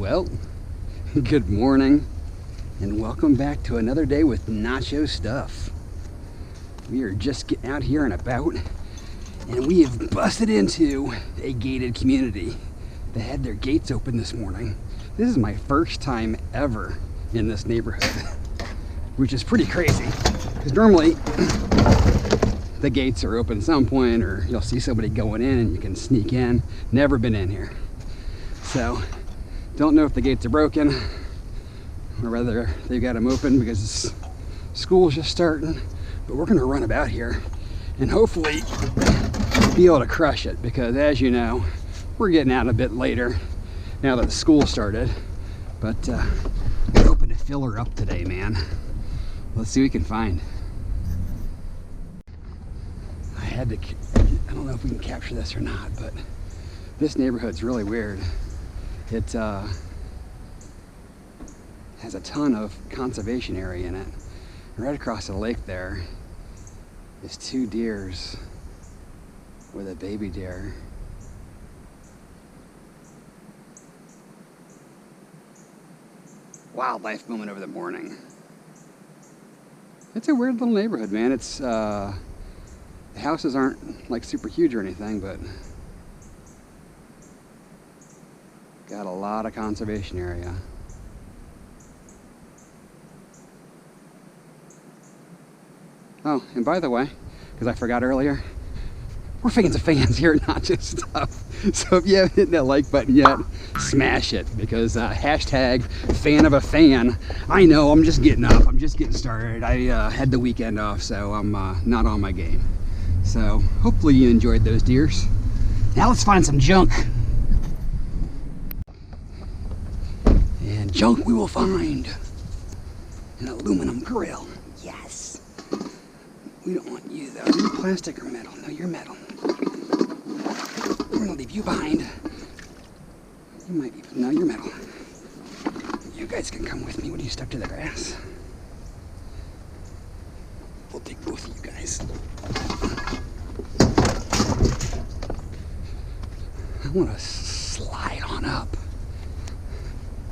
Well, good morning and welcome back to another day with Nacho Stuff. We are just getting out here and about, and we have busted into a gated community. They had their gates open this morning. This is my first time ever in this neighborhood, which is pretty crazy because normally the gates are open at some point, or you'll see somebody going in and you can sneak in. Never been in here. So, don't know if the gates are broken or whether they've got them open because school's just starting. But we're gonna run about here and hopefully be able to crush it because, as you know, we're getting out a bit later now that the school started. But we're hoping to fill her up today, man. Let's see what we can find. I don't know if we can capture this or not, but this neighborhood's really weird. It has a ton of conservation area in it. Right across the lake there is 2 deers with a baby deer. Wildlife moment of the morning. It's a weird little neighborhood, man. It's the houses aren't like super huge or anything, but got a lot of conservation area. Oh, and by the way, because I forgot earlier, we're fans of fans here at Nacho Stuff. So if you haven't hit that like button yet, smash it, because hashtag fan of a fan. I know, I'm just getting up, I'm just getting started. I had the weekend off, so I'm not on my game. So hopefully you enjoyed those deers. Now let's find some junk. And junk we will find an aluminum grill. Yes. We don't want you though. You're plastic or metal? No, you're metal. We're gonna leave you behind. You might be, no, you're metal. You guys can come with me. What are you stuck to the grass? We'll take both of you guys. I want to slide on up.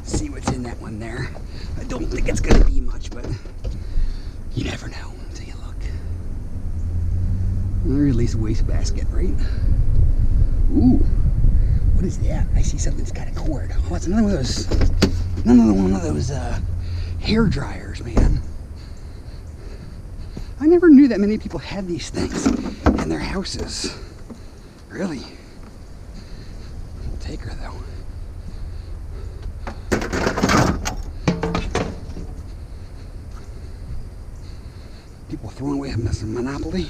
See what's in that one there. I don't think it's gonna be much, but you never know until you look. Or at least wastebasket, right? Ooh, what is that? I see something that's got a cord. Oh, it's another one of those hair dryers, man. I never knew that many people had these things in their houses. Really? We'll take her though. People throwing away some Monopoly.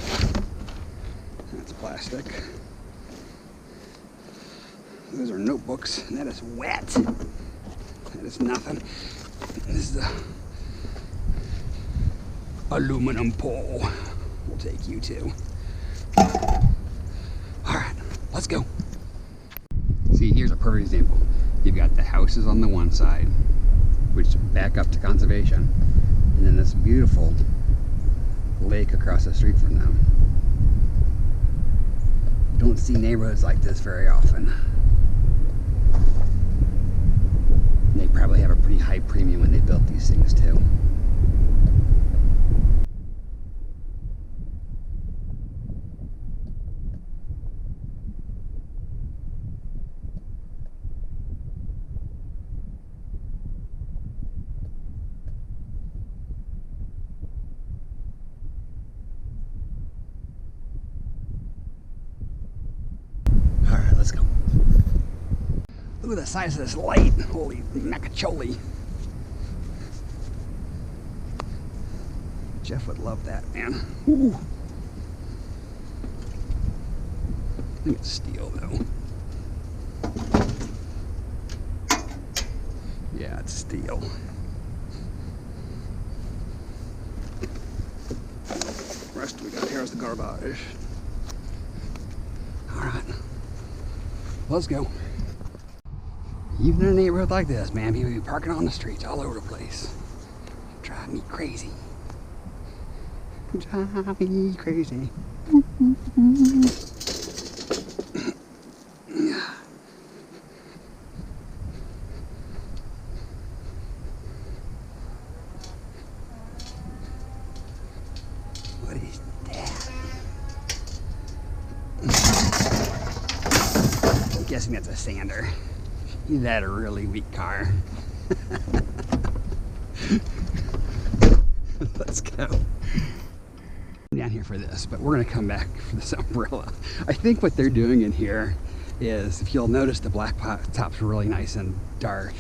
That's plastic. Those are notebooks. That is wet. That is nothing. This is the aluminum pole. We'll take you too. Alright, let's go. See, here's a perfect example. You've got the houses on the one side, which back up to conservation, and then this beautiful lake across the street from them. Don't see neighborhoods like this very often. They probably have a pretty high premium when they built these things too. Alright, let's go. Look at the size of this light. Holy macacholi. Jeff would love that, man. Ooh. I think it's steel, though. Yeah, it's steel. The rest we got here is the garbage. Alright. Let's go. Even in a neighborhood like this, man, people be parking on the streets all over the place. Drive me crazy. Drive me crazy. guessing that's a sander. Either that or a really weak car. Let's go. Down here for this, but we're gonna come back for this umbrella. I think what they're doing in here is, if you'll notice, the black top's really nice and dark.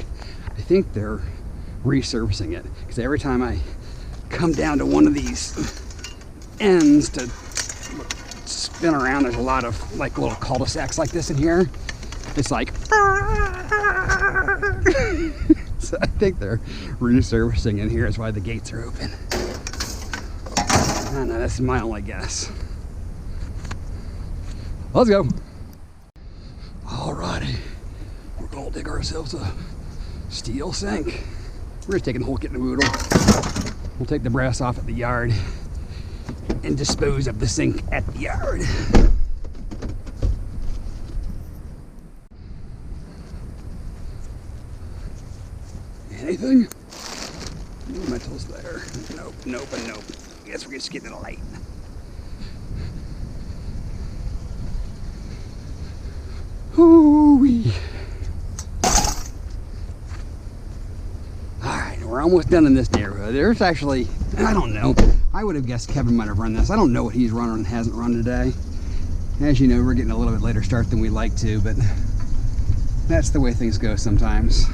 I think they're resurfacing it, because every time I come down to one of these ends to spin around, there's a lot of like little cul-de-sacs like this in here. It's like so I think they're resurfacing in here is why the gates are open. I don't know, that's my only guess. Let's go. Alrighty, we're gonna dig ourselves a steel sink. We're just taking the whole kit and caboodle. We'll take the brass off at the yard and dispose of the sink at the yard. Anything? No metals there. Nope, nope, and nope. I guess we're just getting the light. Hoo-wee. Alright, we're almost done in this neighborhood. There's actually, I don't know, I would have guessed Kevin might have run this. I don't know what he's run and hasn't run today. As you know, we're getting a little bit later start than we like to, but that's the way things go sometimes.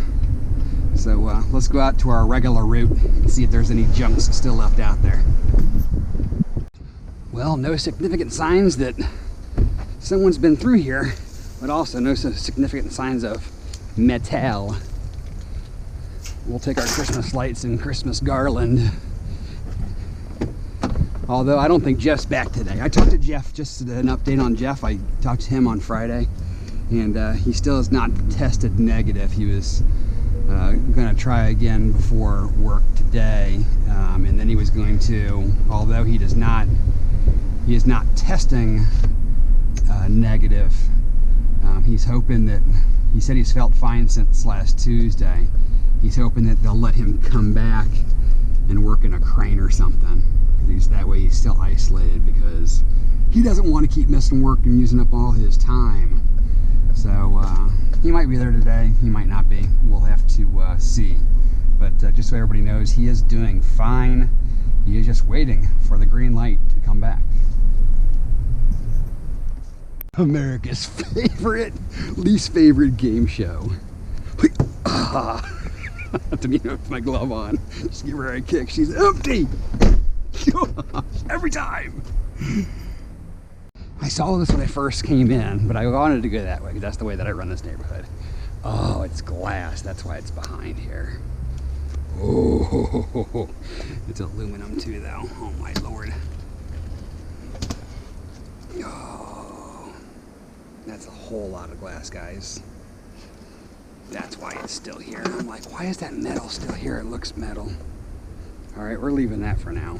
So let's go out to our regular route and see if there's any junks still left out there. Well, no significant signs that someone's been through here, but also no significant signs of metal. We'll take our Christmas lights and Christmas garland. Although I don't think Jeff's back today. I talked to Jeff, just an update on Jeff. I talked to him on Friday, and he still has not tested negative. He was going to try again before work today, and then he was going to, although he is not testing negative, he's hoping that, he said he's felt fine since last Tuesday. He's hoping that they'll let him come back and work in a crane or something. That way he's still isolated, because he doesn't want to keep missing work and using up all his time. So he might be there today, he might not be. We'll have to see. But just so everybody knows, he is doing fine. He is just waiting for the green light to come back. America's favorite, least favorite game show. I didn't even put my glove on. Just give her a kick. She's empty. Every time. I saw this when I first came in, but I wanted to go that way because that's the way that I run this neighborhood. Oh, it's glass. That's why it's behind here. Oh, it's aluminum too, though. Oh my lord. Oh, that's a whole lot of glass, guys. That's why it's still here. I'm like, why is that metal still here? It looks metal. All right, we're leaving that for now.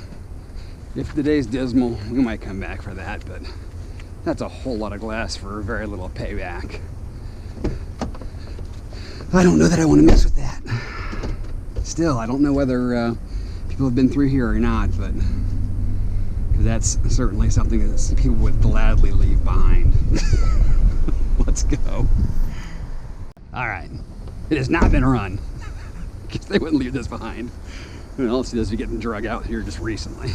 If the day's dismal, we might come back for that, but that's a whole lot of glass for very little payback. I don't know that I want to mess with that. Still, I don't know whether people have been through here or not, but that's certainly something that people would gladly leave behind. Let's go. All right, it has not been run. Guess they wouldn't leave this behind. And all this is getting drug out here just recently.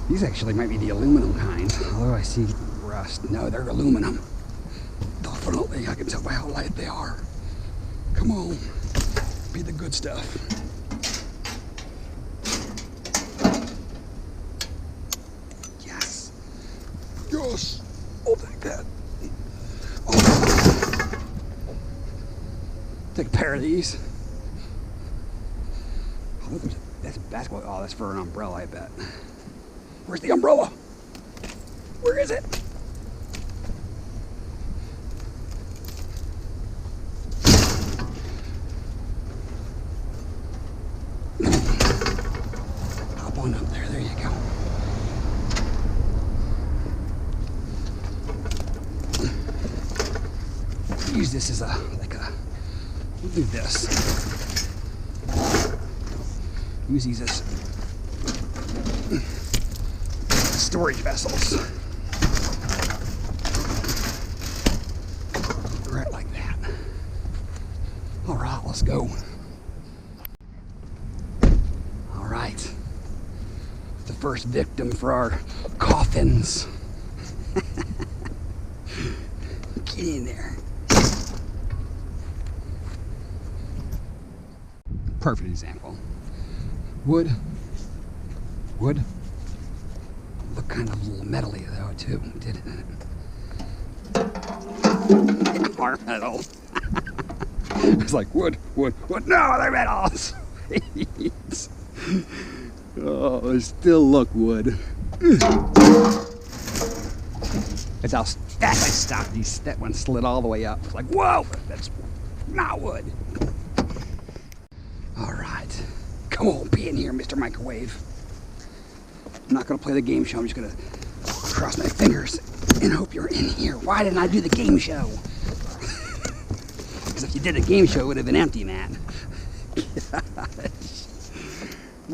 These actually might be the aluminum kind, although I see rust. No, they're aluminum. Definitely, I can tell by how light they are. Come on, be the good stuff. Yes. Yes, I'll take that. Oh. Take a pair of these. Oh, that's a basketball. Oh, that's for an umbrella, I bet. Where's the umbrella? Where is it? Hop on up there. There you go. Use this as we'll do this. Use these as storage vessels. Let's go. All right. The first victim for our coffins. Get in there. Perfect example. Wood. Looked kind of a little metally though too, didn't it? More metal. It's like wood. No, they're metals. Oh, they still look wood. That's how fast I stopped these. That one slid all the way up. It's like, whoa, that's not wood. All right, come on, be in here, Mr. Microwave. I'm not gonna play the game show. I'm just gonna cross my fingers and hope you're in here. Why didn't I do the game show? Because if you did a game show, it would have been empty, man. We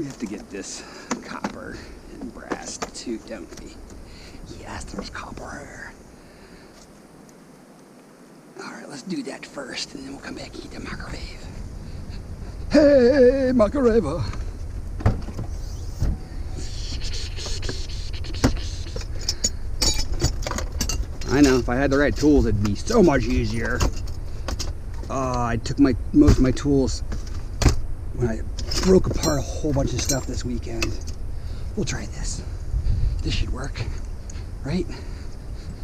have to get this copper and brass too, don't we? Yes, there's copper here. All right, let's do that first, and then we'll come back and eat the microwave. Hey, microwave. I know, if I had the right tools, it'd be so much easier. I took most of my tools when I broke apart a whole bunch of stuff this weekend. We'll try this. This should work, right?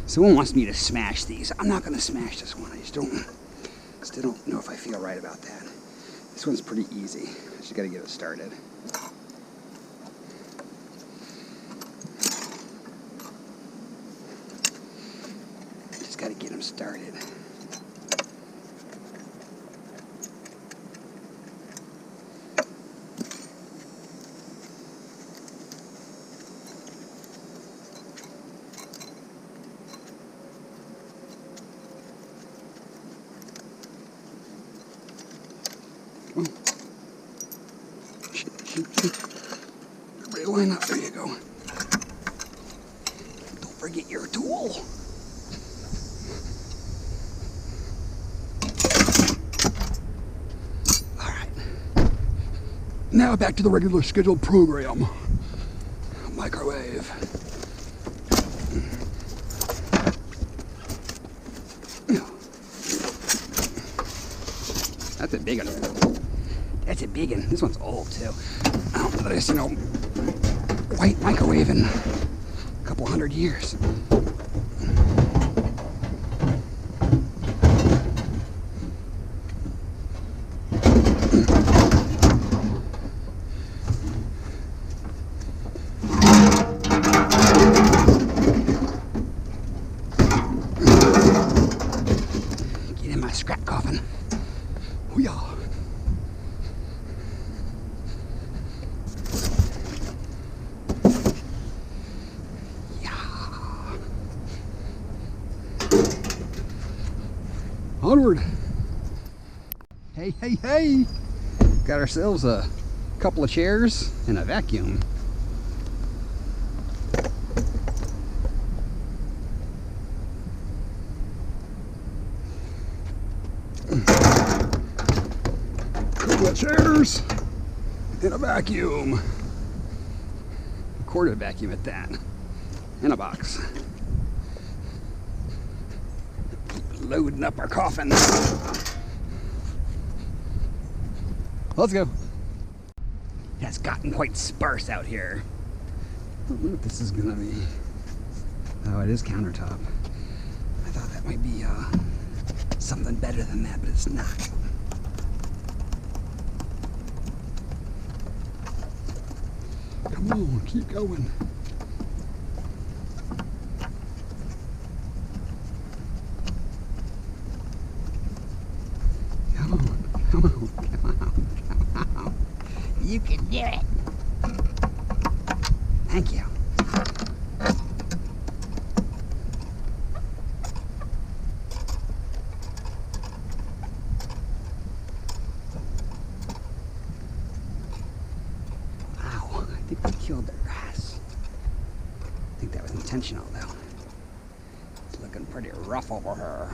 Someone wants me to smash these. I'm not gonna smash this one. I still don't know if I feel right about that. This one's pretty easy. I just gotta get it started. Just gotta get them started. Everybody line up. There you go. Don't forget your tool. All right. Now back to the regular scheduled program. Microwave. That's a big one. That's a big one. This one's old too. I don't know this, white microwave in a couple 100 years. Get in my scrap coffin. Hoo-yah. Onward. Hey. Got ourselves a couple of chairs and a vacuum. Couple of chairs and a vacuum. A quarter vacuum at that. And a box. Loading up our coffin. Let's go. It has gotten quite sparse out here. I don't know what this is gonna be. Oh, it is countertop. I thought that might be something better than that, but it's not. Come on, keep going. Come on. You can do it. Thank you. Wow, I think we killed the grass. I think that was intentional though. It's looking pretty rough over here.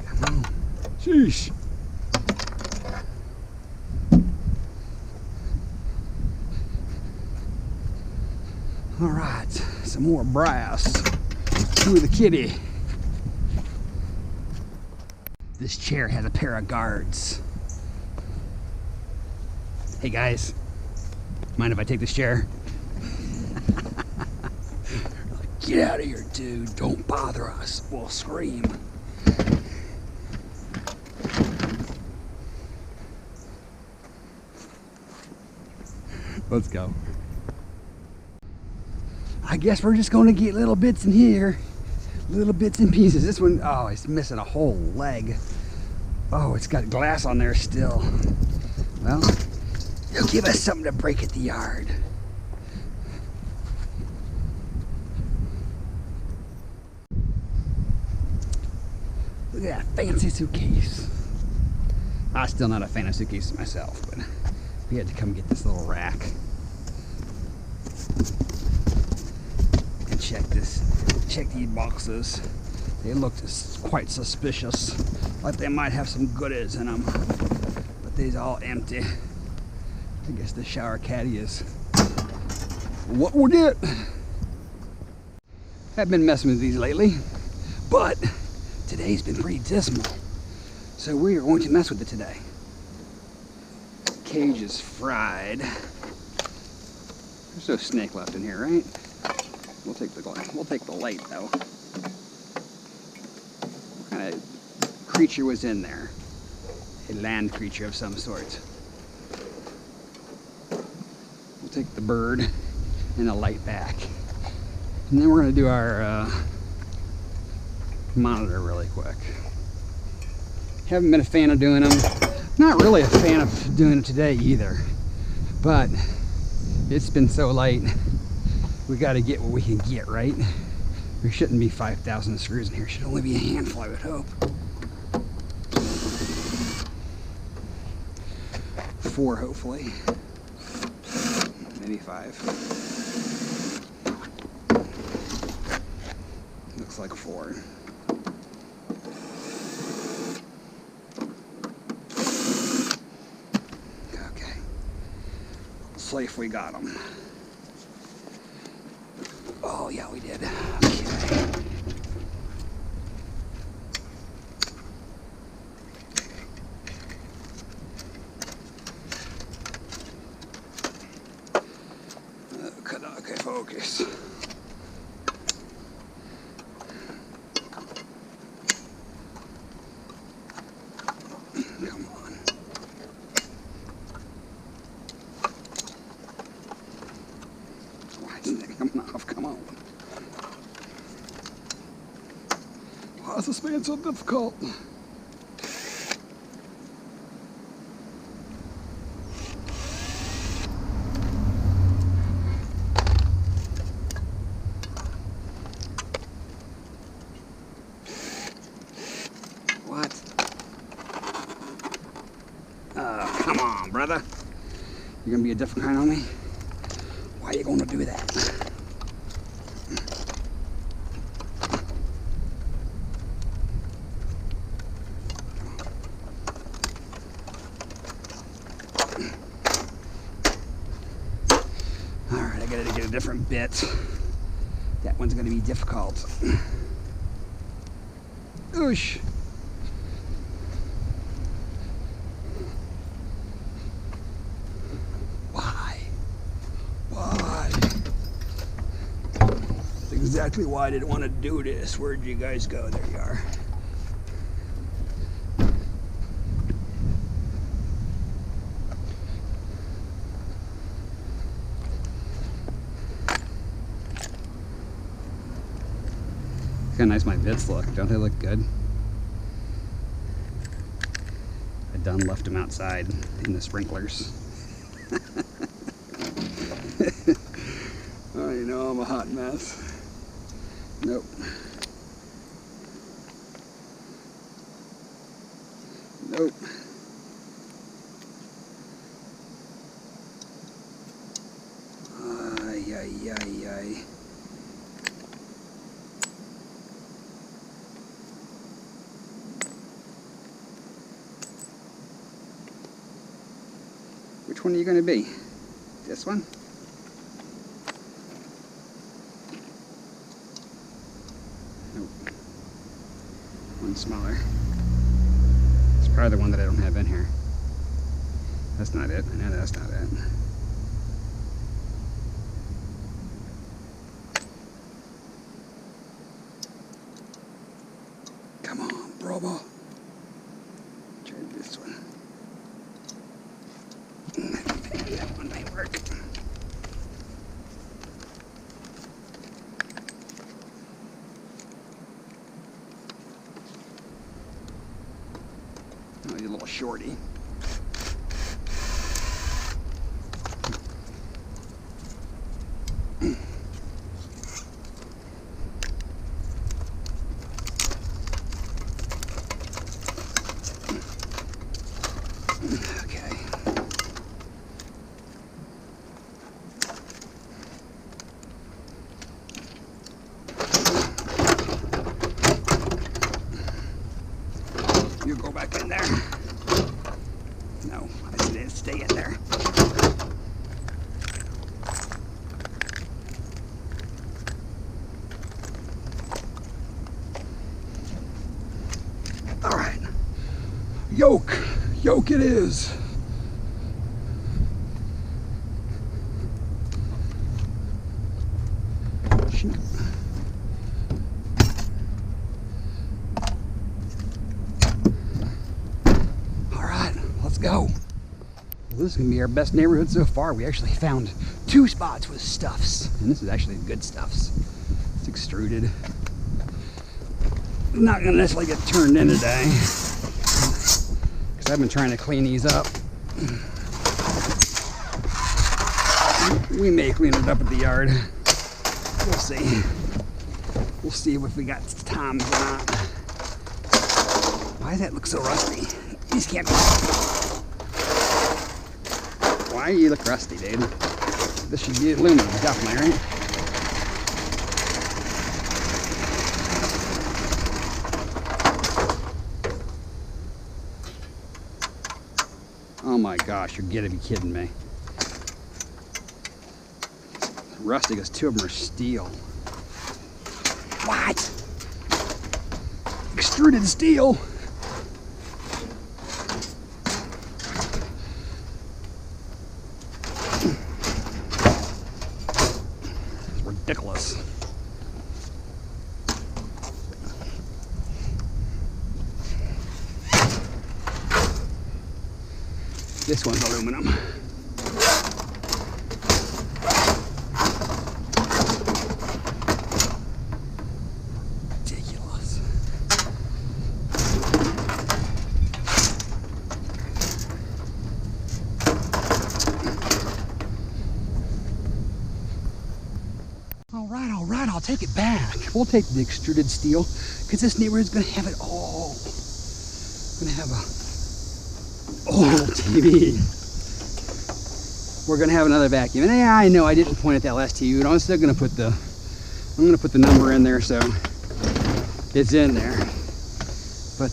Come on. Sheesh. All right, some more brass through the kitty. This chair has a pair of guards. Hey guys, mind if I take this chair? Get out of here, dude. Don't bother us. We'll scream. Let's go. I guess we're just going to get little bits in here. Little bits and pieces. This one, oh, it's missing a whole leg. Oh, it's got glass on there still. Well, they'll give us something to break at the yard. Look at that fancy suitcase. I'm still not a fan of suitcases myself, but we had to come get this little rack. And check these boxes. They looked quite suspicious, like they might have some goodies in them, but they's all empty. I guess the shower caddy is what we'll get. I've been messing with these lately, but today's been pretty dismal, so we are going to mess with it today. Cage is fried. There's no snake left in here, right? We'll take the light though. What kind of creature was in there? A land creature of some sort. We'll take the bird and the light back, and then we're going to do our monitor really quick. Haven't been a fan of doing them. Not really a fan of doing it today either, but it's been so light. We got to get what we can get, right? There shouldn't be 5,000 screws in here. Should only be a handful, I would hope. 4, hopefully. Maybe 5. Looks like 4. Okay. Safe, we got them. Oh yeah, we did. Okay. Okay, focus. Come on. Why isn't it coming off? Come on. Why is this being so difficult? What? Come on, brother. You're gonna be a different kind on me? Why are you gonna do that? Alright, I gotta get a different bit. That one's gonna be difficult. Oosh. Exactly why I didn't want to do this. Where'd you guys go? There you are. Look how nice my bits look. Don't they look good? I done left them outside in the sprinklers. Oh, you know I'm a hot mess. Nope. Nope. Ay, ay, ay, ay. Which one are you going to be? This one? Nope. One smaller. It's probably the one that I don't have in here. That's not it. I know that's not it. Come on, bravo. Try this one. That one might work. Oh, you're a little shorty. You go back in there. No, I didn't stay in there. All right. Yoke. Yoke it is. Shoot. Go. Well, this is going to be our best neighborhood so far. We actually found 2 spots with stuffs, and this is actually good stuffs. It's extruded. I'm not going to necessarily get turned in today because I've been trying to clean these up. We may clean it up at the yard. We'll see. We'll see if we got time or not. Why does that look so rusty? These can't be. Why you look rusty, dude? This should be aluminum, definitely, right? Oh my gosh, you're gonna be kidding me. Rusty, because 2 of them are steel. What? Extruded steel? Ridiculous. This one's aluminum. Ridiculous. All right, I'll take it back. We'll take the extruded steel because this neighborhood's gonna have it all. Gonna have a old TV. We're gonna have another vacuum. And yeah, I know I didn't point at that last TV, but I'm still gonna put the number in there so it's in there. But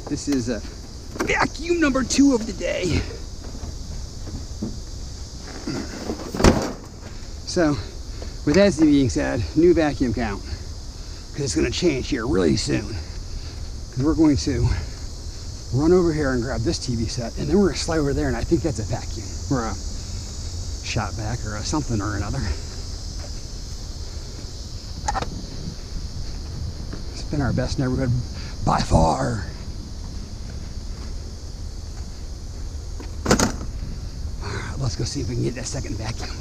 this is vacuum number 2 of the day. So, with that being said, new vacuum count, because it's going to change here really soon. Because we're going to run over here and grab this TV set, and then we're going to slide over there, and I think that's a vacuum, or a shot vac, or a something or another. It's been our best neighborhood by far. All right, let's go see if we can get that second vacuum.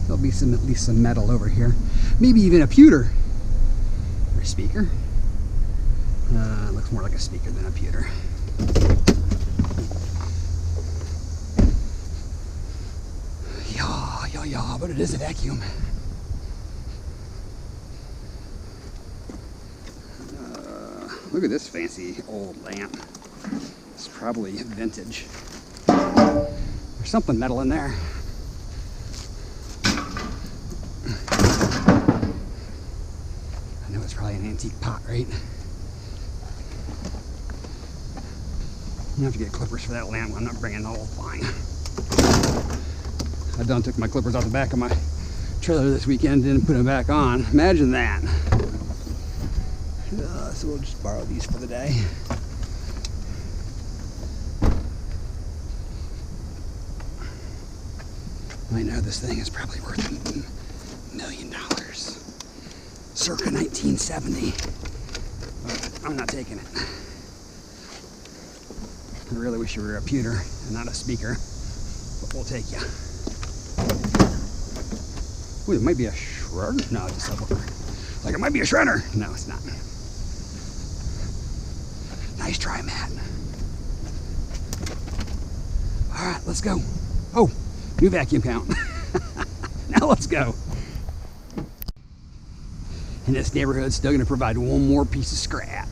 There'll be at least some metal over here. Maybe even a pewter. Or a speaker. It looks more like a speaker than a pewter. Yeah, but it is a vacuum. Look at this fancy old lamp. It's probably vintage. There's something metal in there. I know it's probably an antique pot, right? You have to get clippers for that lamp. I'm not bringing the whole thing. I done took my clippers off the back of my trailer this weekend, didn't put them back on. Imagine that. So we'll just borrow these for the day. I know this thing is probably worth $1 million. Circa 1970. But I'm not taking it. I really wish you were a pewter and not a speaker, but we'll take you. Ooh, it might be a shredder. No, it's a subwoofer. Like it might be a shredder. No, it's not. Nice try, Matt. All right, let's go. Oh, new vacuum count. Now let's go. And this neighborhood's still gonna provide one more piece of scrap.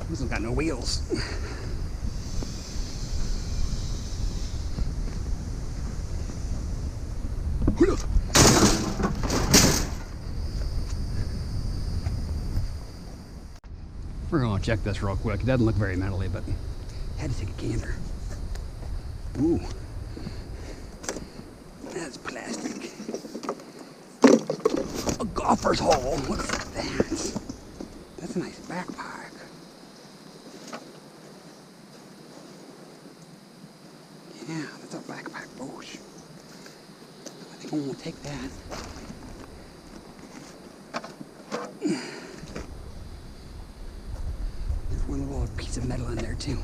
This one's got no wheels. We're gonna check this real quick. It doesn't look very metally, but had to take a gander. Ooh, that's plastic. A golfer's hole. Look at that. That's a nice backpack. Yeah, that's a backpack bush. I think I'm gonna take that. There's one little piece of metal in there too.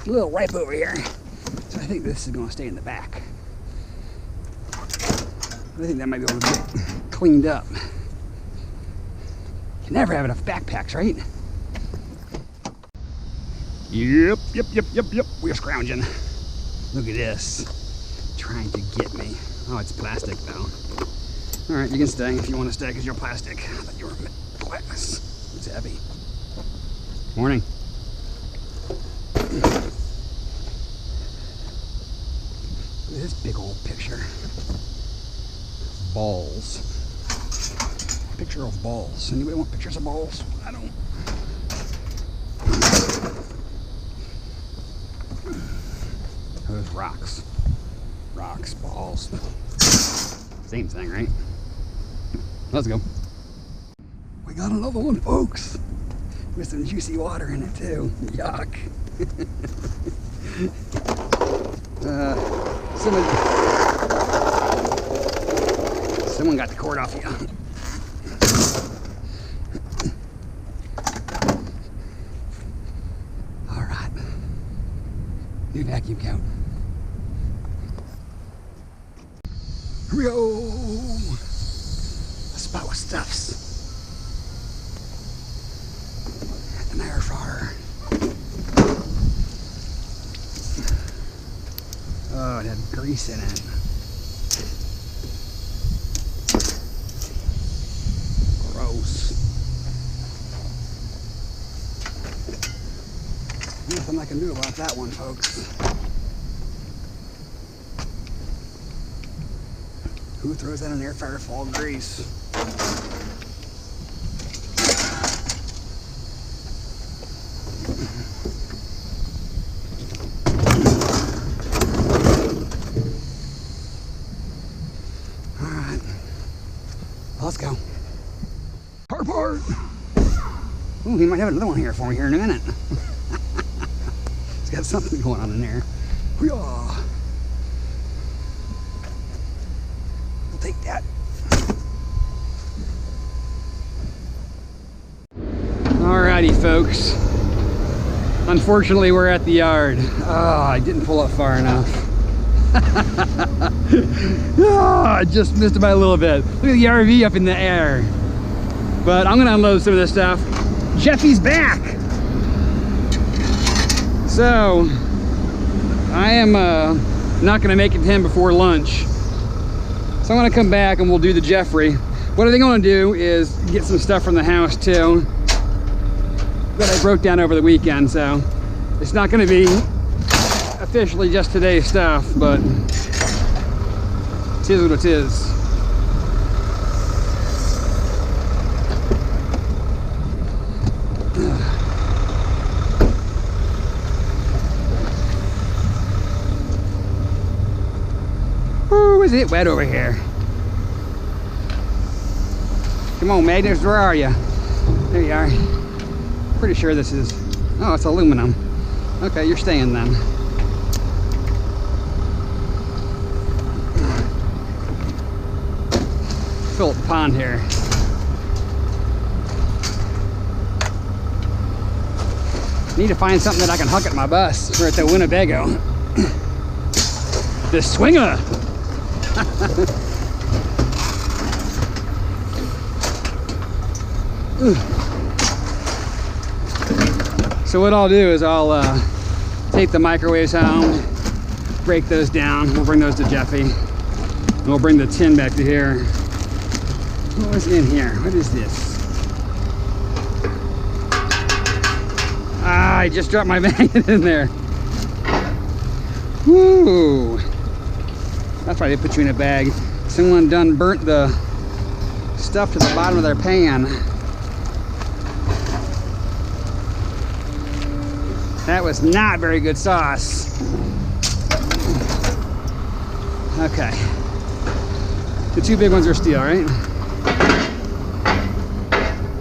A little ripe over here. So I think this is gonna stay in the back. I think that might be able to get cleaned up. You never have enough backpacks, right? Yep. We're scrounging. Look at this. Trying to get me. Oh, it's plastic though. All right, you can stay if you want to stay because you're plastic. I thought you were glass. It's heavy. Morning. Look at this big old picture. Balls. Picture of balls. Anybody want pictures of balls? I don't. Those rocks. Rocks, balls. Same thing, right? Let's go. We got another one, folks. With some juicy water in it, too. Yuck. Someone got the cord off you. All right. New vacuum count. Here we go. A spot with stuffs. An air fryer. Oh, it had grease in it. Gross. Nothing I can do about that one, folks. Who throws that in an air fryer full of grease? Alright. Let's go. Carport! Ooh, he might have another one here for me here in a minute. He's got something going on in there. Hoo-yah! Take that. Alrighty, folks. Unfortunately, we're at the yard. Oh, I didn't pull up far enough. Oh, I just missed it by a little bit. Look at the RV up in the air. But I'm gonna unload some of this stuff. Jeffy's back. So I am not gonna make it to him before lunch. So I'm gonna come back and we'll do the Jeffrey. What I think I'm gonna do is get some stuff from the house too that I broke down over the weekend. So it's not gonna be officially just today's stuff, but it is what it is. is it wet over here? Come on, Magnus, where are you? There you are. Pretty sure this is, oh, it's aluminum. Okay, you're staying then. Fill up the pond here. Need to find something that I can hook at my bus. We're at the Winnebago. The swinger. So what I'll do is I'll take the microwaves home, break those down. We'll bring those to Jeffy. And we'll bring the tin back to here. What was in here? What is this? Ah, I just dropped my magnet in there. Woo! That's why they put you in a bag. Someone done burnt the stuff to the bottom of their pan. That was not very good sauce. Okay. The two big ones are steel, right?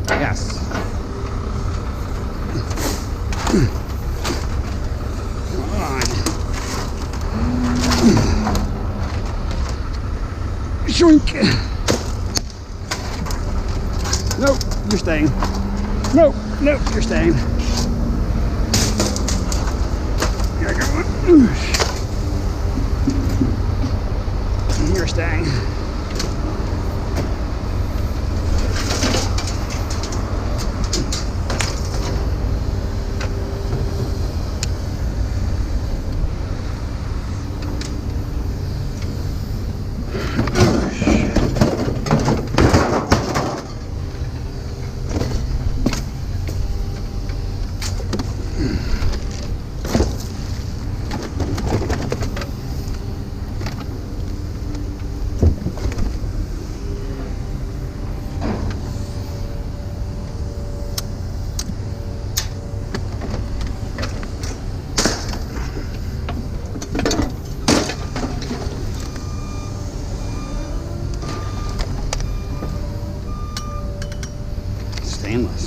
Yes. Come on. Shrink. Nope, you're staying. Nope, nope, you're staying. Here I go. You're staying. Stainless.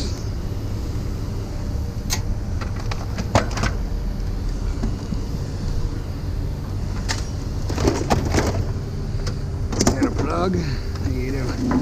Got a plug. How you doing?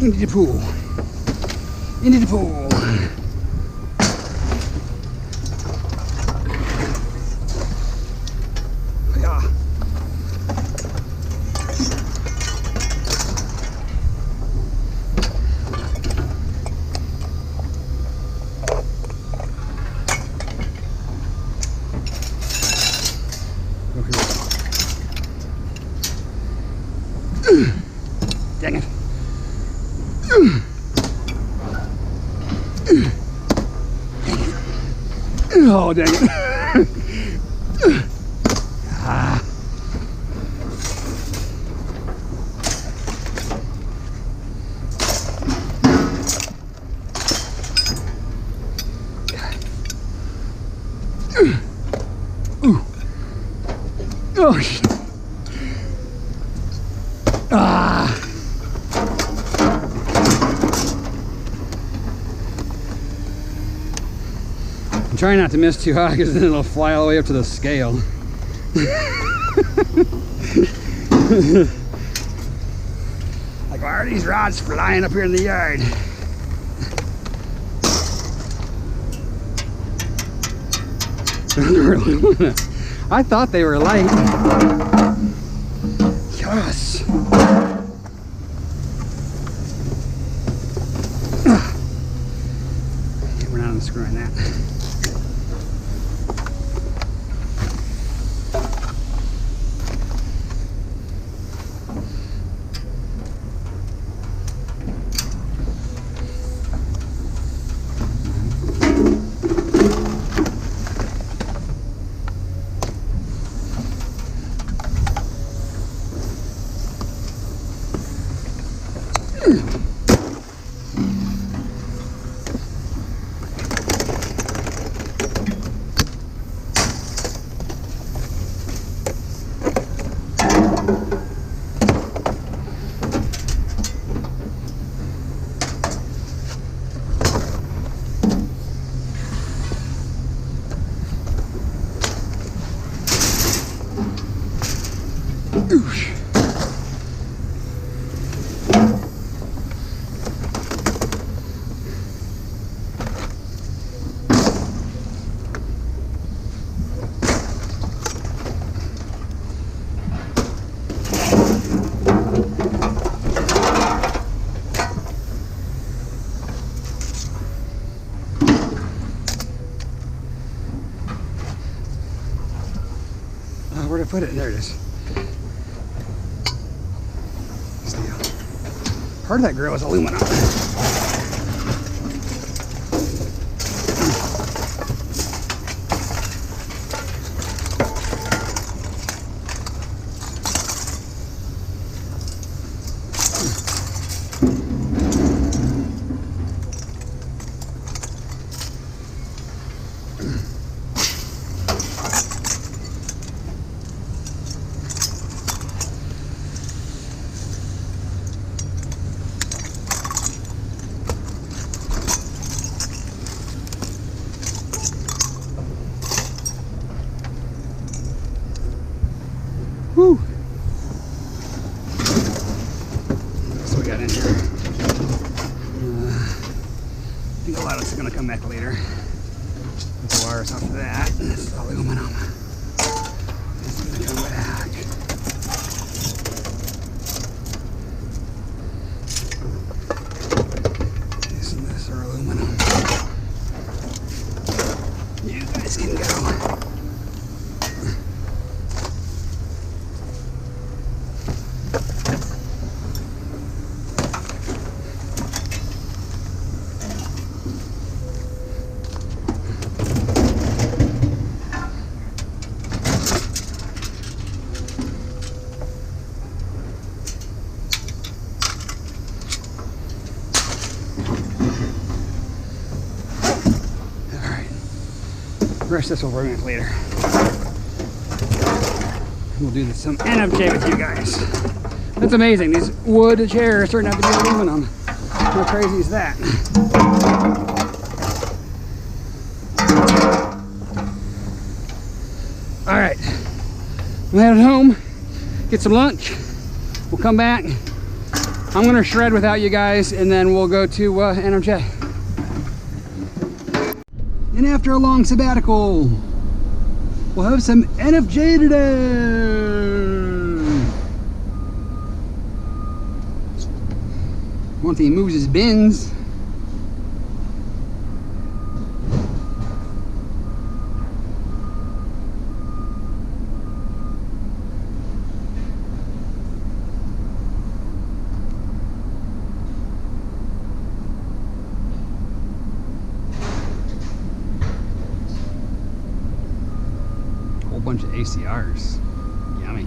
Into the pool. Into the pool. Yeah. Dang it. Oh, dang it. Ah. Oh, shit. Ah. I'm trying not to miss too high because then it'll fly all the way up to the scale. Why are these rods flying up here in the yard? I thought they were light. Yes. We're not unscrewing that. Oosh. Where'd I put it? There it is. Part of that grill is aluminum. Whew. That's what we got in here. I think a lot of it's going to come back later. The wires off of that. This is aluminum. It's going to come back. This and this are aluminum. You guys can go. The rest of this will bring it later. We'll do some NFJ with you guys. That's amazing. These wood chairs turn out to be aluminum. How crazy is that? All right, I'm headed home, get some lunch. We'll come back. I'm gonna shred without you guys, and then we'll go to NFJ. And after a long sabbatical, we'll have some NFJ today. Once he moves his bins. Bunch of ACRs. Yummy.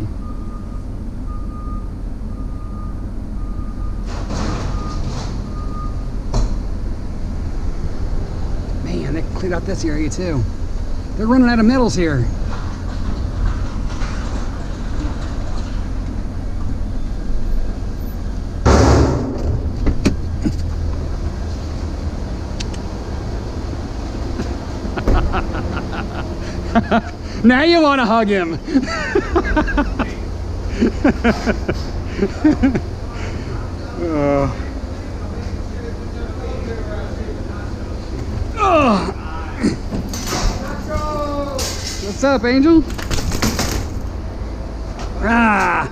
Man, they cleared out this area too. They're running out of metals here. Now you want to hug him. What's up, Angel? Ah.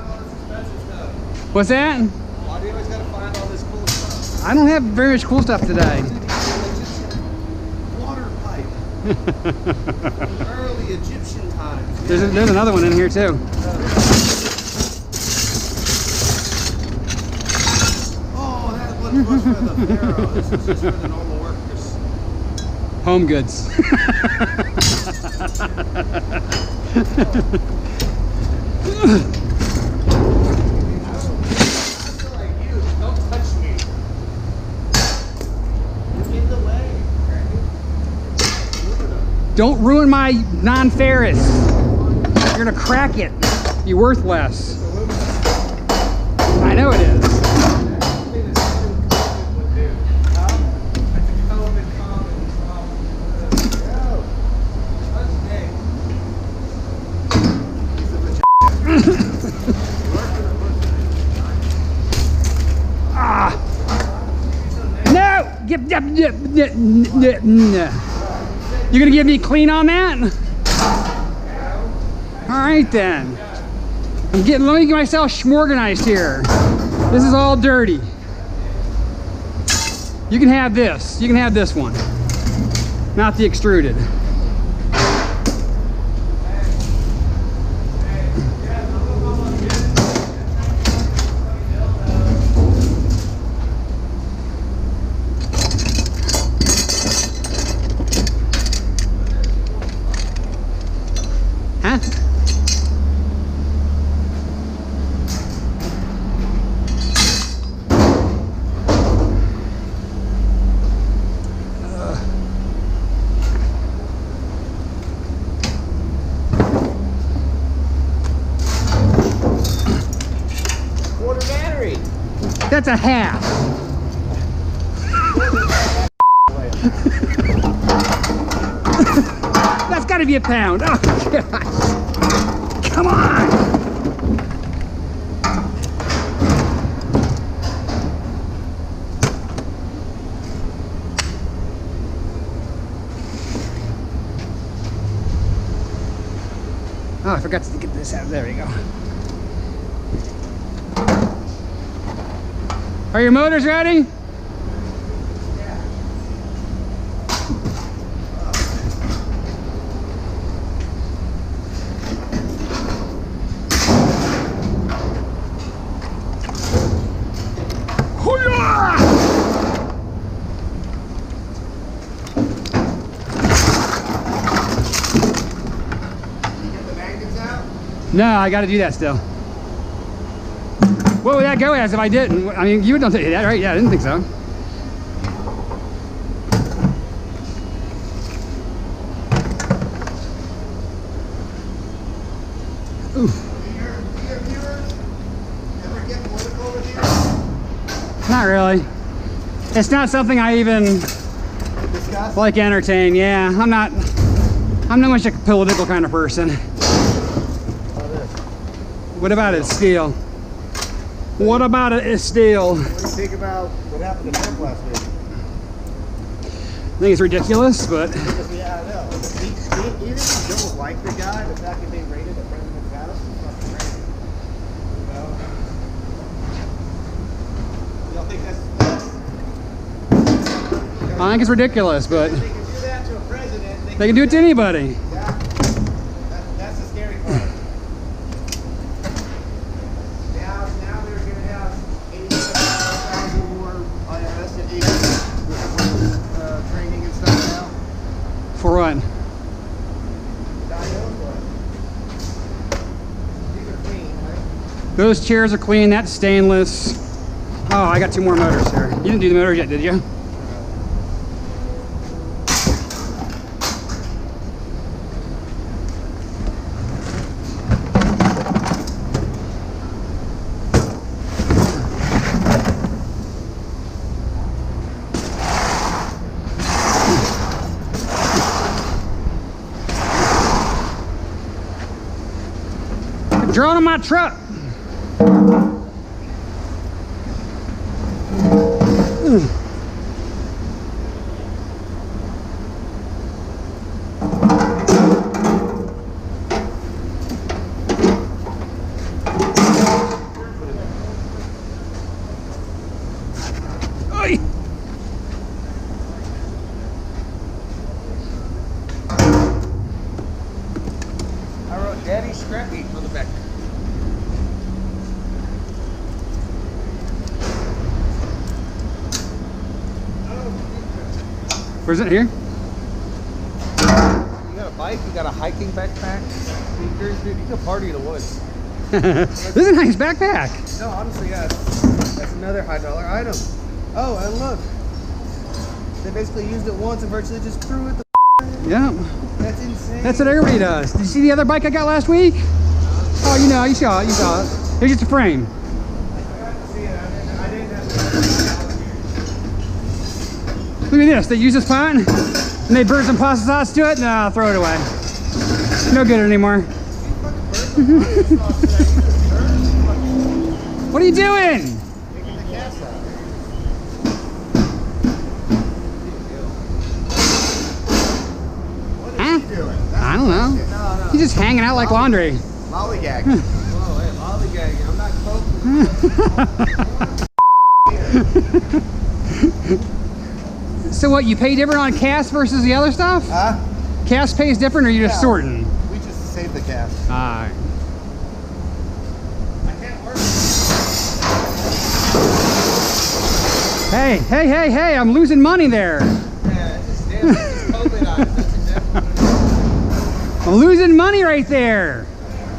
What's that? Why do you always gotta find all this cool stuff? I don't have very much cool stuff today. Water pipe. Early Egyptian times. There's another one in here too. Oh, that was for the pharaoh. This is just for the normal workers. Home goods. Don't ruin my non-ferrous. You're gonna crack it. You're worthless. I know it is. Ah! No! You gonna give me clean on that? All right then. Let me get myself schmorganized here. This is all dirty. You can have this. You can have this one. Not the extruded. Huh? Quarter battery. That's a half. That's got to be a pound. Oh gosh. Come on. Oh, I forgot to get this out. There we go. Are your motors ready? No, I got to do that still. What would that go as if I didn't? I mean, you don't say that, right? Yeah, I didn't think so. Ooh. Do your viewers ever get political with you? Not really. It's not something I even Discuss? like entertain. Yeah, I'm not much a political kind of person. What about it, steel? What about it is steel? What do you think about what happened to Trump last week? I think it's ridiculous, but Yeah, I know. Even if you don't like the guy, the fact that they raided the president's house is fucking crazy. You know? You don't think that's... I think it's ridiculous, but They can do that to a president. they can do it to anybody. Yeah. That's the scary part. Now they're going to have 87,000 more IRS agents training and stuff now. For what? These are clean, right? Those chairs are clean. That's stainless. Oh, I got 2 more motors here. You didn't do the motors yet, did you? Drone on my truck. Oi. I wrote Daddy Scrappy on the back. Where's it here? You got a bike, you got a hiking backpack, speakers, dude, you can party in the woods. This is a nice backpack. No, honestly, yeah, that's another high dollar item. Oh, and look. They basically used it once and virtually just threw it. Yeah. That's insane. That's what everybody does. Did you see the other bike I got last week? Oh, you know, you saw it, Here's just a frame. I got to see it. I didn't have to. Look at this. They use this pot and they burn some pasta sauce to it and I'll throw it away. No good anymore. What are you doing? Taking the cast out. What is he doing? I don't know. No. He's just hanging out like laundry. Lollygagging. Whoa, hey, lollygagging. I'm not coping. So what, you pay different on cast versus the other stuff? Huh? Cast pays different or you just sorting? We just saved the cast. Alright. I can't work. Hey, I'm losing money there. Yeah, it's just damn, it's just COVID eyes. That's exactly what it is. I'm losing money right there.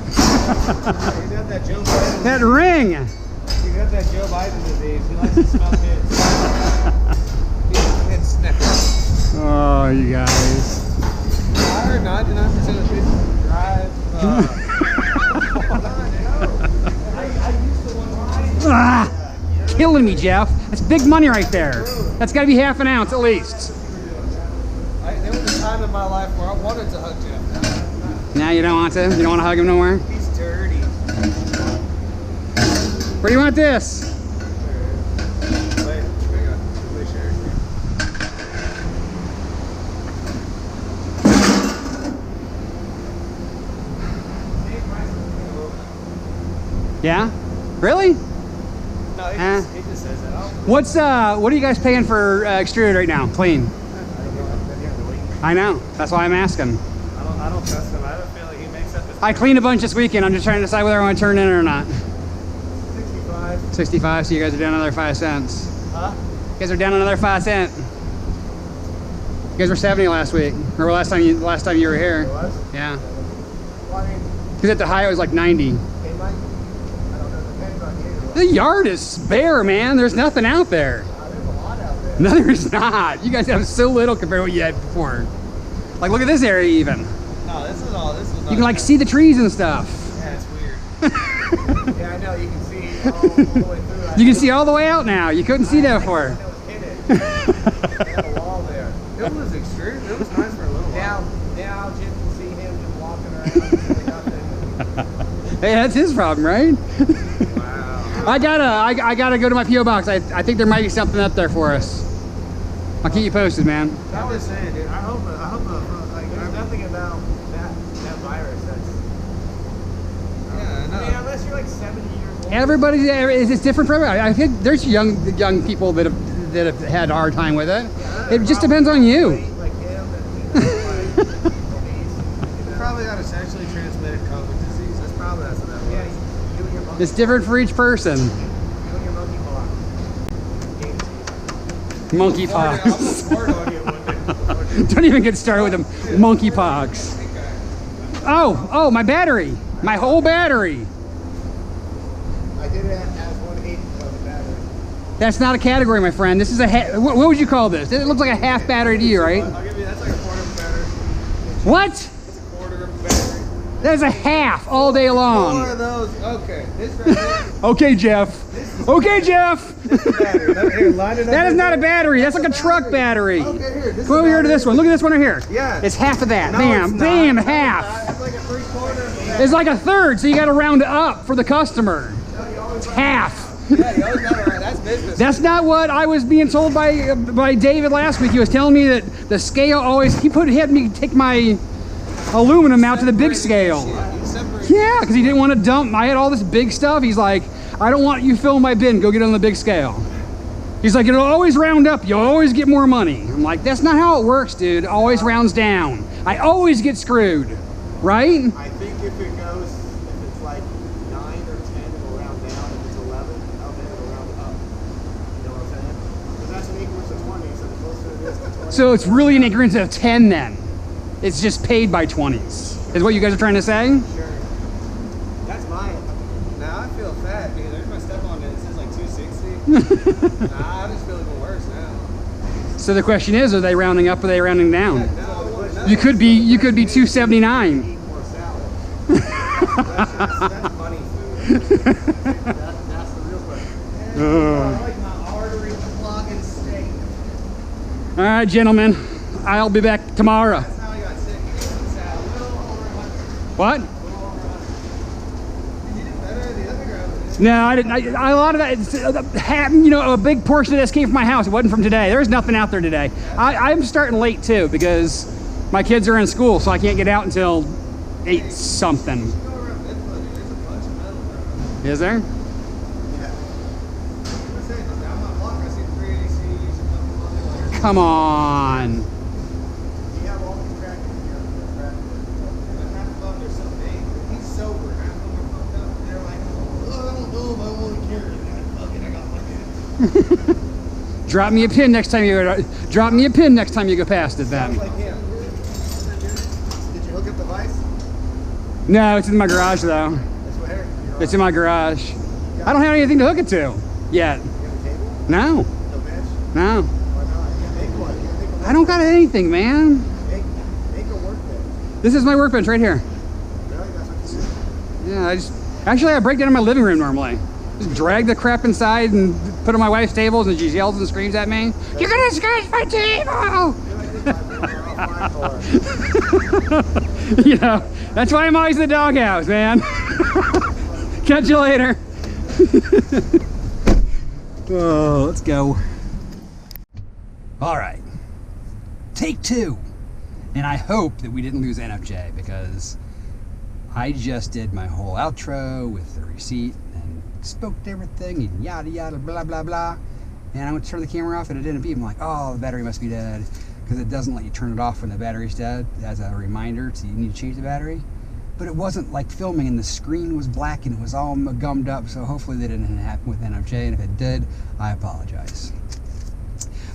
You got that Joe Biden. That ring. You got that Joe Biden disease. He likes to smell kids. Kids sniffers. Oh, you guys. I heard 99% of kids drive. I used to one ride. Killing me, Jeff. That's big money right there. That's got to be half an ounce at least. There was a time in my life where I wanted to hug Jeff. Now you don't want to? You don't want to hug him no more? He's dirty. Where do you want this? Yeah? Really? No, he just says that. What are you guys paying for extruded right now? Clean. I know. That's why I'm asking. I don't trust him. I don't feel like he makes up his I cleaned a bunch this weekend. I'm just trying to decide whether I want to turn in or not. 65. 65, so you guys are down another 5 cents. Huh? You guys are down another 5 cents. You guys were 70 last week. Or last time you were here. It was? Yeah. Well, I mean, Because at the high it was like 90. okay, Mike, I don't know, depends on you. The yard is bare, man. There's nothing out there. There's a lot out there. No, there's not. You guys have so little compared to what you had before. Like, look at this area even. No, this is not. You can like see the trees and stuff. Yeah, it's weird. Yeah, I know. You can see all the way through. You can see all the way out now. You couldn't see that before. It was hidden. They had a wall there. It was extreme. It was nice for a little while. Now you can see him just walking around doing nothing. Hey, that's his problem, right? Wow. I gotta go to my P.O. box. I think there might be something up there for us. I'll keep you posted, man. I was saying, dude. I hope like there's nothing about that virus that's. Yeah, I know. I mean, unless you're like 70 years old. Everybody, it's different for everybody. I think there's young people that have had a hard time with it. Yeah, It just depends on you. Like him and like probably got a sexually transmitted COVID disease. That's what that was. Yeah, you and your monkey. It's different for each person. You and your monkey pox. Monkeypox. I'm on you one day. Don't even get started with them monkeypox. Oh, my battery. My whole battery. I did it as 1/8 of the battery. That's not a category, my friend. This is a what would you call this? It looks like a half battery to you, right? I'll give you, that's like a quarter of a battery. What? That's a quarter of a battery. That is a half all day One long. of those. Okay, this right here. Okay, Jeff. Okay, Jeff. This is a battery. Here, line it up. That is right not a there. battery. That's like a truck battery. Okay, here. This Go over here to this one. Look at this one right here. Yeah. It's half of that. No, Bam, it's not. bam, No, half. it's like a 3/4 of a battery. It's like a third, so you got to round it up for the customer. No, you always It's half. Yeah, you always got it right. That's That's not what I was being told by David last week. He was telling me that the scale always, had me take my aluminum out to the big scale. Yeah, because he didn't want to dump. I had all this big stuff. He's like, I don't want you filling my bin. Go get it on the big scale. He's like, it'll always round up. You'll always get more money. I'm like, that's not how it works, dude. It always rounds down. I always get screwed, right? I think if it goes, if it's like 9 or 10, it'll round down. If it's 11, it'll round up. You know what I'm saying? But that's an increment of 20, so the closer it is to 20. So it's really an increment of 10 then. It's just paid by 20s, is what you guys are trying to say? Sure. That's mine. Now I feel fat, dude. There's my step on it. It says like 260. Nah, I just feel even worse now. So the question is, are they rounding up or are they rounding down? Yeah, no. You could be 279. Eat more salad. That's money food. That's the real question. I like my artery clogging steak. All right, gentlemen. I'll be back tomorrow. That's how I got sick. A little over 100. What? A little over 100. Did you do better the other ground? No, I didn't. A lot of that, you know, a big portion of this came from my house. It wasn't from today. There's nothing out there today. I'm starting late too because my kids are in school, so I can't get out until 8 something. Go around this one, dude. There's a bunch of metal around. Is there? Yeah. I'm saying, I'm not blocking. I see 3 ACs, a couple of other. Come on. You have all these crackers here. But half of them, they're so big. He's sober. Half of them are fucked up. They're like, oh, I don't know if I want to carry it. Fucking, I got my kids. Drop me a pin next time you go. Drop me a pin next time you go past it, then. Like him. Did you hook up the vise? No, it's in my garage though. That's what Eric. It's in my garage. I don't have anything to hook it to yet. You have a table? No, No bench? no. Why not? You can make one. You can make a I don't got anything, man. Make a workbench. This is my workbench right here. Really? That's what you do? Yeah, actually I break down in my living room normally. Just drag the crap inside and put it on my wife's tables, and she yells and screams at me. You're gonna scratch my table! You know, that's why I'm always in the doghouse, man. Catch you later. Oh, let's go. All right, take 2. And I hope that we didn't lose NFJ because I just did my whole outro with the receipt and spoke to everything and yada yada blah blah blah. And I went to turn the camera off and it didn't beep. I'm like, oh, the battery must be dead, because it doesn't let you turn it off when the battery's dead as a reminder, so you need to change the battery. But it wasn't like filming, and the screen was black and it was all gummed up, so hopefully that didn't happen with NFJ, and if it did, I apologize.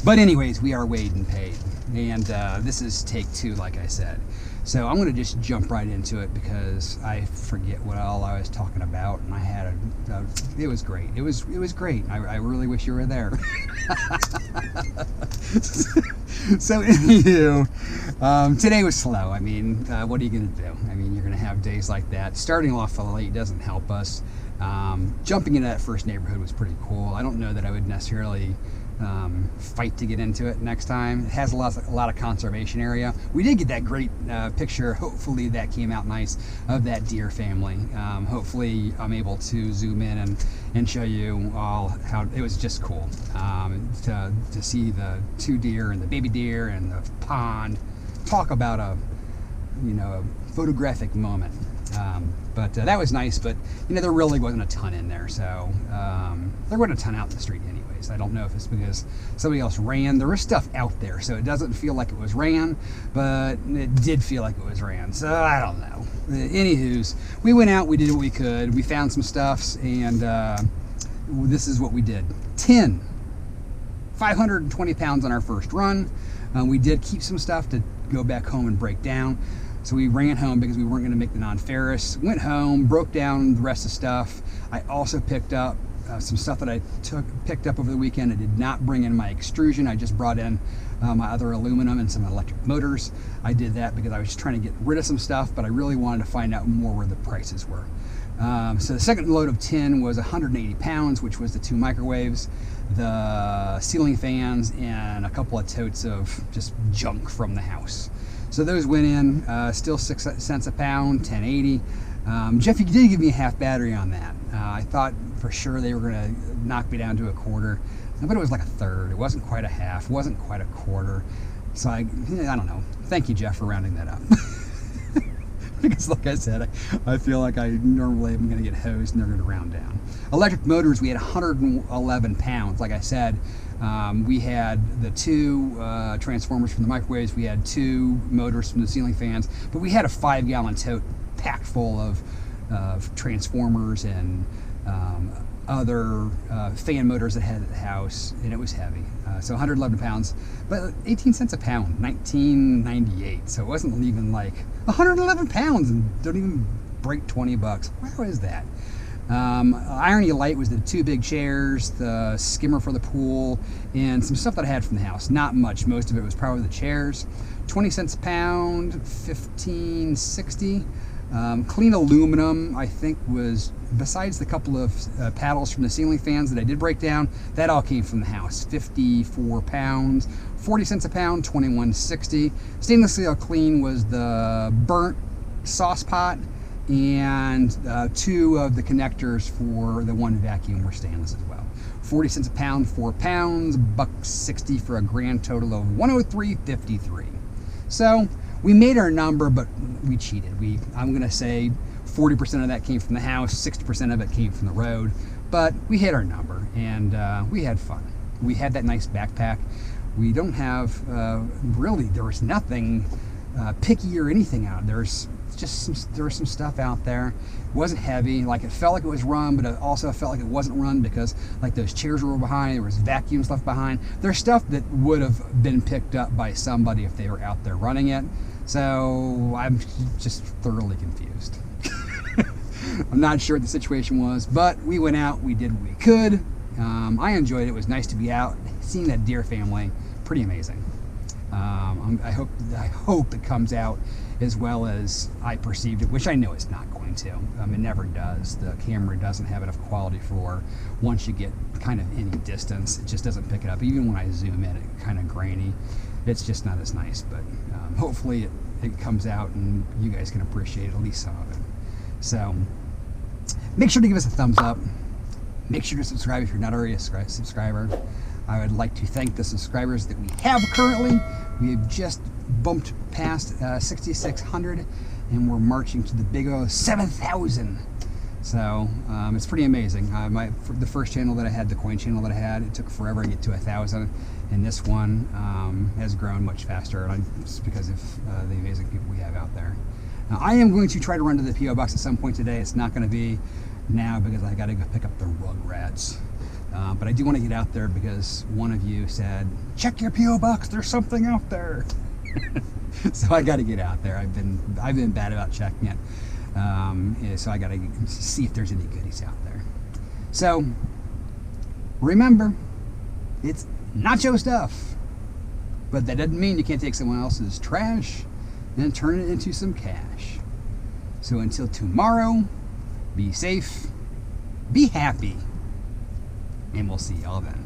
But anyways, we are weighed and paid, and this is take 2, like I said. So I'm gonna just jump right into it because I forget what all I was talking about, and I had it was great. It was great. I really wish you were there. So anywho, today was slow. I mean, what are you gonna do? I mean, you're gonna have days like that. Starting off late doesn't help us. Jumping into that first neighborhood was pretty cool. I don't know that I would necessarily fight to get into it next time. It has a lot of conservation area. We did get that great picture, hopefully that came out nice, of that deer family. Hopefully I'm able to zoom in and show you all how it was just cool to see the 2 deer and the baby deer and the pond. Talk about a photographic moment. But that was nice, but there really wasn't a ton in there, so there wasn't a ton out in the street anyways. I don't know if it's because somebody else ran. There was stuff out there, so it doesn't feel like it was ran, but it did feel like it was ran, so I don't know. Anywho's, we went out, we did what we could, we found some stuffs, and this is what we did. 520 pounds on our first run. We did keep some stuff to go back home and break down. So we ran home because we weren't going to make the non-ferrous. Went home, broke down the rest of the stuff. I also picked up some stuff that I picked up over the weekend. I did not bring in my extrusion. I just brought in my other aluminum and some electric motors. I did that because I was just trying to get rid of some stuff, but I really wanted to find out more where the prices were. So the second load of 10 was 180 pounds, which was the 2 microwaves, the ceiling fans, and a couple of totes of just junk from the house. So those went in, still 6 cents a pound, 10.80. Jeff, you did give me a half battery on that. I thought for sure they were going to knock me down to a quarter, but it was like a third. It wasn't quite a half, it wasn't quite a quarter. So I don't know. Thank you, Jeff, for rounding that up. Because like I said, I feel like I normally am going to get hosed and they're going to round down. Electric motors, we had 111 pounds. Like I said, we had the 2 transformers from the microwaves. We had 2 motors from the ceiling fans, but we had a 5-gallon tote packed full of transformers and other fan motors that had at the house, and it was heavy. So 111 pounds, but 18 cents a pound, 1998. So it wasn't even like 111 pounds and don't even break 20 bucks. How is that? Irony Light was the 2 big chairs, the skimmer for the pool, and some stuff that I had from the house. Not much. Most of it was probably the chairs. 20 cents a pound, $15.60. Clean aluminum, I think, was, besides the couple of paddles from the ceiling fans that I did break down, that all came from the house. 54 pounds, 40 cents a pound, $21.60. Stainless steel clean was the burnt sauce pot, and 2 of the connectors for the 1 vacuum were stainless as well. 40 cents a pound, 4 pounds, $1.60 for a grand total of $103.53. So we made our number, but we cheated. I'm gonna say 40% of that came from the house, 60% of it came from the road, but we hit our number, and we had fun. We had that nice backpack. We don't have, really, there was nothing picky or anything out. There was some stuff out there. It wasn't heavy. Like, it felt like it was run, but it also felt like it wasn't run because, like, those chairs were behind. There was vacuum stuff behind. There's stuff that would have been picked up by somebody if they were out there running it. So I'm just thoroughly confused. I'm not sure what the situation was, but we went out. We did what we could. I enjoyed it. It was nice to be out, seeing that deer family. Pretty amazing. I hope it comes out as well as I perceived it, which I know it's not going to. It never does. The camera doesn't have enough quality for once you get kind of any distance. It just doesn't pick it up. Even when I zoom in, it's kind of grainy. It's just not as nice, but hopefully it comes out and you guys can appreciate at least some of it. So make sure to give us a thumbs up. Make sure to subscribe if you're not already a subscriber. I would like to thank the subscribers that we have currently. We have just bumped past 6,600, and we're marching to the big 7,000. So it's pretty amazing. The first channel that I had, the coin channel that I had, it took forever to get to 1,000, and this one has grown much faster, and it's because of the amazing people we have out there. Now, I am going to try to run to the P.O. Box at some point today. It's not going to be now because I got to go pick up the Rugrats. But I do want to get out there because one of you said, check your P.O. Box, there's something out there. So I got to get out there. I've been bad about checking it. Yeah, so I got to see if there's any goodies out there. So remember, it's Nacho Stuff. But that doesn't mean you can't take someone else's trash and turn it into some cash. So until tomorrow, be safe, be happy, and we'll see y'all then.